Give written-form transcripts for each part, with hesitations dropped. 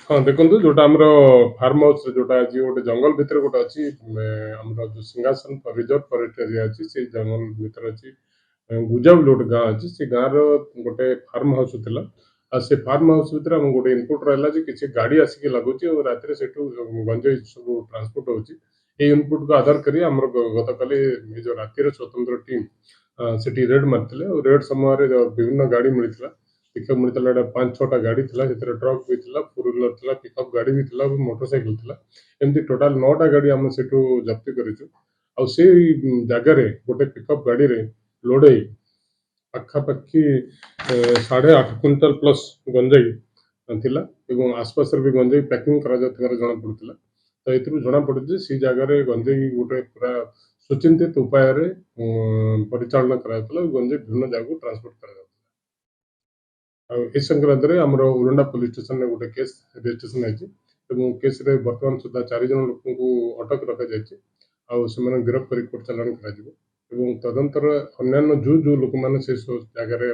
ହଁ, ଦେଖନ୍ତୁ ଯୋଉଟା ଆମର ଫାର୍ମ ହାଉସ୍ ଯୋଉଟା ଆଜି ଗୋଟେ ଜଙ୍ଗଲ ଭିତରେ ଗୋଟେ ଅଛି ଆମର ଯୋଉ ସିଂହାସନ ରିଜର୍ଭ ଫରେଷ୍ଟ ଏରିଆ ଅଛି ସେଇ ଜଙ୍ଗଲ ଭିତରେ ଅଛି। ଗୁଜା ବୋଲି ଗୋଟେ ଗାଁ ଅଛି। ସେ ଗାଁର ଗୋଟେ ଫାର୍ମ ହାଉସ୍ ଥିଲା। ଆଉ ସେ ଫାର୍ମ ହାଉସ୍ ଭିତରେ ଆମକୁ ଗୋଟେ ଇନପୁଟ୍ ରହିଲା ଯେ କିଛି ଗାଡ଼ି ଆସିକି ଲାଗୁଛି ଆଉ ରାତିରେ ସେଠୁ ଗଞ୍ଜେଇ ସବୁ ଟ୍ରାନ୍ସପୋର୍ଟ ହଉଛି। ଏଇ ଇନପୁଟ୍‌କୁ ଆଧାର କରି ଆମର ଗତକାଲି ଏ ଯୋଉ ରାତିର ସ୍ୱତନ୍ତ୍ର ଟିମ୍ ସେଠି ରେଡ୍ ମାରିଥିଲେ। ଆଉ ରେଡ୍ ସମୟରେ ବିଭିନ୍ନ ଗାଡ଼ି ମିଳିଥିଲା। ଦେଖିବାକୁ ମିଳିଥିଲା ଏଇଟା 5-6ଟା ଗାଡ଼ି ଥିଲା। ସେଥିରେ ଟ୍ରକ୍ ବି ଥିଲା, ଫୋର୍ ହ୍ୱିଲର ଥିଲା, ପିକଅପ୍ ଗାଡ଼ି ବି ଥିଲା ଏବଂ ମୋଟରସାଇକେଲ ଥିଲା। ଏମିତି ଟୋଟାଲ୍ 9ଟା ଗାଡ଼ି ଆମେ ସେଠୁ ଜବତ କରିଛୁ। ଆଉ ସେଇ ଜାଗାରେ ଗୋଟେ ପିକଅପ୍ ଗାଡ଼ିରେ ଲୋଡ୍ ହେଇ ପାଖାପାଖି 8.5 କ୍ୱିଣ୍ଟାଲ ପ୍ଲସ୍ ଗଞ୍ଜେଇ ଥିଲା ଏବଂ ଆସପାସରେ ବି ଗଞ୍ଜେଇ ପ୍ୟାକିଂ କରାଯାଉଥିବାର ଜଣାପଡ଼ୁଥିଲା। ତ ଏଥିରୁ ଜଣାପଡ଼ୁଛି ଯେ ସେଇ ଜାଗାରେ ଗଞ୍ଜେଇ ଗୋଟେ ପୁରା ସୁଚିନ୍ତିତ ଉପାୟରେ ପରିଚାଳନା କରାଯାଉଥିଲା ଏବଂ ଗଞ୍ଜେଇ ବିଭିନ୍ନ ଜାଗାକୁ ଟ୍ରାନ୍ସପୋର୍ଟ କରାଯାଉଥିଲା। ଆଉ ଏ ସଂକ୍ରାନ୍ତରେ ଆମର ଉଲଣ୍ଡା ପୋଲିସ ଷ୍ଟେସନରେ ଗୋଟେ କେସ୍ ରେଜିଷ୍ଟ୍ରେସନ ହେଇଛି ଏବଂ କେସ୍‌ରେ ବର୍ତ୍ତମାନ ସୁଦ୍ଧା 4 ଜଣ ଲୋକଙ୍କୁ ଅଟକ ରଖାଯାଇଛି। ଆଉ ସେମାନଙ୍କୁ ଗିରଫ କରି କୋର୍ଟ ଚାଲାଣ କରାଯିବ ଏବଂ ତଦନ୍ତର ଅନ୍ୟାନ୍ୟ ଯୋଉ ଲୋକମାନେ ସେ ସବୁ ଜାଗାରେ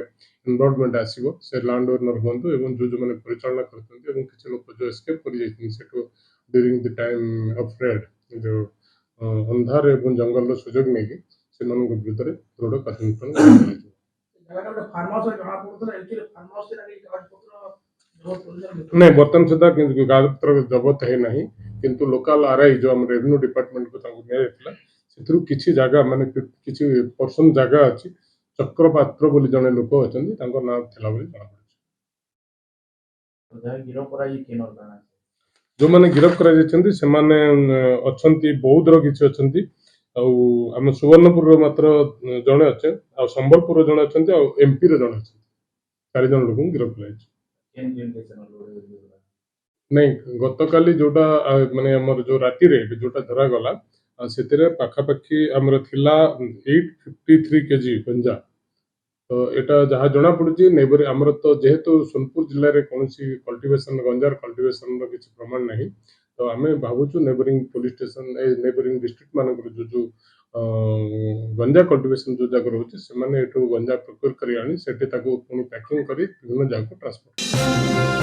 ଇନଭଲ୍ଭମେଣ୍ଟ ଆସିବ ସେ ଲ୍ୟାଣ୍ଡ ଓନର ହୁଅନ୍ତୁ ଏବଂ ଯୋଉମାନେ ପରିଚାଳନା କରୁଛନ୍ତି ଏବଂ କିଛି ଲୋକ ଯୋଉ ଏସ୍କେପ୍ କରିଯାଇଛନ୍ତି ସେଠୁ during the time of raid ଯୋଉ ଅନ୍ଧାର ଏବଂ ଜଙ୍ଗଲର ସୁଯୋଗ ନେଇକି ସେମାନଙ୍କ ବିରୁଦ୍ଧରେ ଦୃଢ କାର୍ଯ୍ୟାନୁଷ୍ଠାନ କରାଯିବ। ନାଇଁ, ବର୍ତ୍ତମାନ ସୁଦ୍ଧା କାଗଜପତ୍ର ଜବତ ହେଇନାହିଁ, କିନ୍ତୁ ଲୋକାଲ ଆର୍ଆଇ ଯୋଉ ଆମ ରେଭିନ୍ୟୁ ଡିପାର୍ଟମେଣ୍ଟକୁ ତାଙ୍କୁ ଦିଆଯାଇଥିଲା ସେଥିରୁ କିଛି ଜାଗା ମାନେ କିଛି ପର୍ସନ ଜାଗା ଅଛି। ଚକ୍ରପାତ୍ର ବୋଲି ଜଣେ ଲୋକ ଅଛନ୍ତି, ତାଙ୍କ ନାଁ ଥିଲା ବୋଲି ଜଣାପଡିଛି। ଯୋଉମାନେ ଗିରଫ କରାଯାଇଛନ୍ତି ସେମାନେ ଅଛନ୍ତି, ବୌଦ୍ଧର କିଛି ଅଛନ୍ତି, ଆଉ ଆମ ସୁବର୍ଣ୍ଣପୁରର ମାତ୍ର ଜଣେ ଅଛେ, ଆଉ ସମ୍ବଲପୁରର ଜଣେ ଅଛନ୍ତି, ଆଉ ଏମ୍ପିର ଜଣେ ଅଛନ୍ତି। 4 ଜଣ ଲୋକଙ୍କୁ ଗିରଫ କରାଯାଇଛି। ନାଇଁ, ଗତକାଲି ଯୋଉଟା ମାନେ ଆମର ଯୋଉ ରାତିରେ ଯୋଉଟା ଧରାଗଲା ସେଥିରେ ପାଖାପାଖି ଆମର ଥିଲା 853 କେଜି ଗଞ୍ଜା। ତ ଏଟା ଯାହା ଜଣାପଡୁଛି ଆମର ତ ଯେହେତୁ ସୋନପୁର ଜିଲ୍ଲାରେ କୌଣସି ଗଞ୍ଜାର କଲ୍ଟିଭେସନର କିଛି ପ୍ରମାଣ ନାହିଁ, ତ ଆମେ ଭାବୁଛୁ ନେବରିଂ ପୋଲିସ ଷ୍ଟେସନ ନେବରିଂ ଡିଷ୍ଟ୍ରିକ୍ଟ ମାନଙ୍କରେ ଯୋଉ ଗଞ୍ଜା କଲ୍ଟିଭେସନ ଯୋଉ ଜାଗା ରହୁଛି ସେମାନେ ଏଠୁ ଗଞ୍ଜା ପ୍ରୋକ୍ୟୁର କରି ଆଣି ସେଠି ତାକୁ ପୁଣି ପ୍ୟାକିଂ କରି ବିଭିନ୍ନ ଜାଗାକୁ ଟ୍ରାନ୍ସପୋର୍ଟ